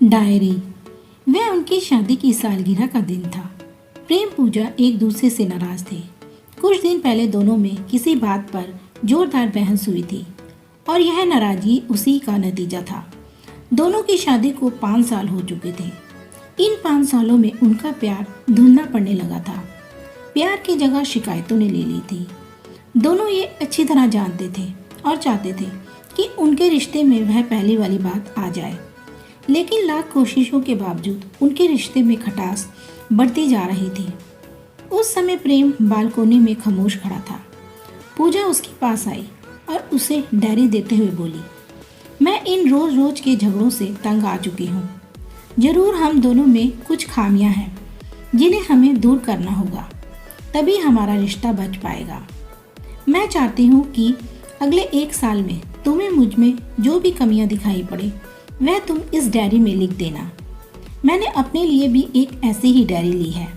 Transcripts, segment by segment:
Diary. वह उनकी शादी की सालगिरह का दिन था। प्रेम पूजा एक दूसरे से नाराज थे। कुछ दिन पहले दोनों में किसी बात पर जोरदार बहस हुई थी और यह नाराजगी उसी का नतीजा था। दोनों की शादी को 5 साल हो चुके थे। इन 5 सालों में उनका प्यार धुंधला पड़ने लगा था। प्यार की जगह शिकायतों ने ले ली थी। दोनों ये अच्छी तरह जानते थे और चाहते थे कि उनके रिश्ते में वह पहली वाली बात आ जाए, लेकिन लाख कोशिशों के बावजूद उनके रिश्ते में खटास बढ़ती जा रही थी। उस समय प्रेम बालकोनी में खामोश खड़ा था। पूजा उसके पास आई और उसे डायरी देते हुए बोली, मैं इन रोज रोज के झगड़ों से तंग आ चुकी हूँ। जरूर हम दोनों में कुछ खामियां हैं जिन्हें हमें दूर करना होगा, तभी हमारा रिश्ता बच पाएगा। मैं चाहती हूँ कि अगले 1 साल में तुम्हें मुझ में जो भी कमियां दिखाई पड़े वह तुम इस डायरी में लिख देना। मैंने अपने लिए भी एक ऐसी ही डायरी ली है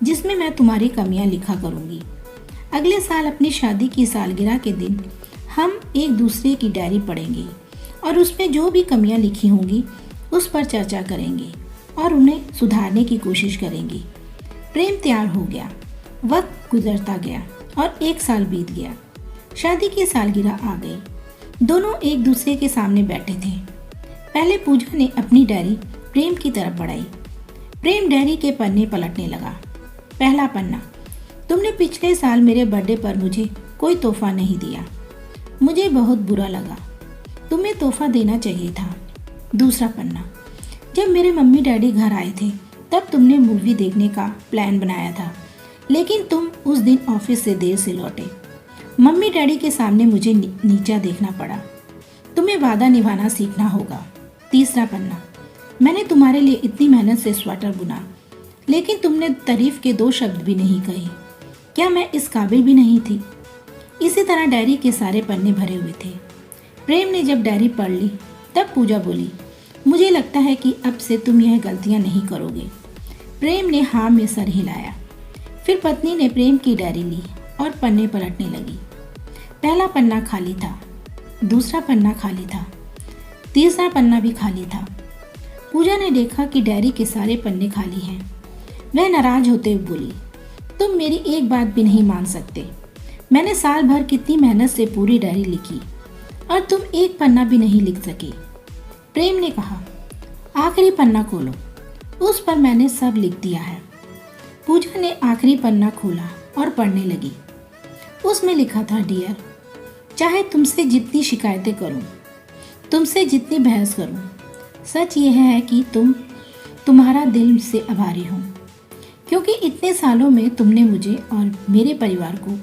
जिसमें मैं तुम्हारी कमियां लिखा करूँगी। अगले साल अपनी शादी की सालगिरह के दिन हम एक दूसरे की डायरी पढ़ेंगे और उसमें जो भी कमियां लिखी होंगी उस पर चर्चा करेंगे और उन्हें सुधारने की कोशिश करेंगे। प्रेम तैयार हो गया। वक्त गुजरता गया और 1 साल बीत गया। शादी की सालगिरह आ गई। दोनों एक दूसरे के सामने बैठे थे। पहले पूजा ने अपनी डायरी प्रेम की तरफ बढ़ाई। प्रेम डायरी के पन्ने पलटने लगा। पहला पन्ना, तुमने पिछले साल मेरे बर्थडे पर मुझे कोई तोहफा नहीं दिया। मुझे बहुत बुरा लगा। तुम्हें तोहफा देना चाहिए था। दूसरा पन्ना, जब मेरे मम्मी डैडी घर आए थे तब तुमने मूवी देखने का प्लान बनाया था, लेकिन तुम उस दिन ऑफिस से देर से लौटे। मम्मी डैडी के सामने मुझे नीचा देखना पड़ा। तुम्हें वादा निभाना सीखना होगा। तीसरा पन्ना, मैंने तुम्हारे लिए इतनी मेहनत से स्वेटर बुना, लेकिन तुमने तारीफ के 2 शब्द भी नहीं कहे। क्या मैं इस काबिल भी नहीं थी? इसी तरह डायरी के सारे पन्ने भरे हुए थे। प्रेम ने जब डायरी पढ़ ली तब पूजा बोली, मुझे लगता है कि अब से तुम यह गलतियां नहीं करोगे। प्रेम ने हाँ में सर हिलाया। फिर पत्नी ने प्रेम की डायरी ली और पन्ने पलटने लगी। पहला पन्ना खाली था, दूसरा पन्ना खाली था, तीसरा पन्ना भी खाली था। पूजा ने देखा कि डायरी के सारे पन्ने खाली हैं। वह नाराज होते हुए बोली, तुम मेरी एक बात भी नहीं मान सकते। मैंने साल भर कितनी मेहनत से पूरी डायरी लिखी और तुम एक पन्ना भी नहीं लिख सके। प्रेम ने कहा, आखिरी पन्ना खोलो, उस पर मैंने सब लिख दिया है। पूजा ने आखिरी पन्ना खोला और पढ़ने लगी। उसमें लिखा था, डियर, चाहे तुमसे जितनी शिकायतें करूं, तुमसे जितनी बहस करूं, सच यह है कि तुम्हारा दिल से आभारी हूं, क्योंकि इतने सालों में तुमने मुझे और मेरे परिवार को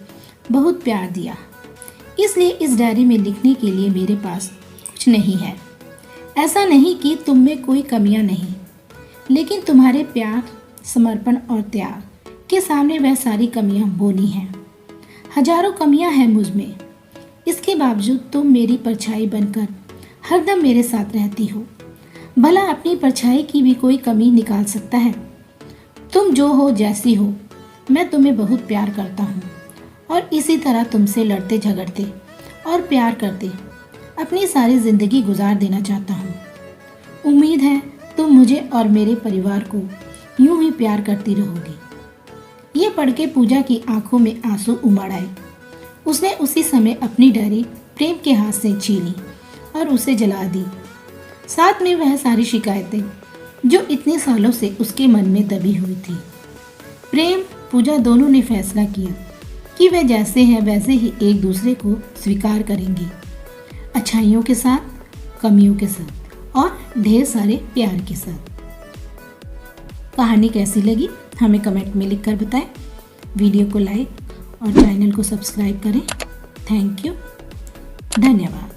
बहुत प्यार दिया। इसलिए इस डायरी में लिखने के लिए मेरे पास कुछ नहीं है। ऐसा नहीं कि तुम में कोई कमियां नहीं, लेकिन तुम्हारे प्यार, समर्पण और त्याग के सामने वह सारी कमियां बोनी हैं। हजारों कमियां हैं मुझ में, इसके बावजूद तुम मेरी परछाई बनकर हरदम मेरे साथ रहती हो। भला अपनी परछाई की भी कोई कमी निकाल सकता है? तुम जो हो, जैसी हो, मैं तुम्हें बहुत प्यार करता हूँ और इसी तरह तुमसे लड़ते झगड़ते और प्यार करते अपनी सारी जिंदगी गुजार देना चाहता हूँ। उम्मीद है तुम मुझे और मेरे परिवार को यूं ही प्यार करती रहोगी। ये पढ़ के पूजा की आंखों में आंसू उमड़ आए। उसने उसी समय अपनी डायरी प्रेम के हाथ से छीनी और उसे जला दी। साथ में वह सारी शिकायतें जो इतने सालों से उसके मन में दबी हुई थी। प्रेम, पूजा दोनों ने फैसला किया कि वे जैसे हैं वैसे ही एक दूसरे को स्वीकार करेंगे, अच्छाइयों के साथ, कमियों के साथ और ढेर सारे प्यार के साथ। कहानी कैसी लगी हमें कमेंट में लिखकर बताएं। वीडियो को लाइक और चैनल को सब्सक्राइब करें। थैंक यू, धन्यवाद।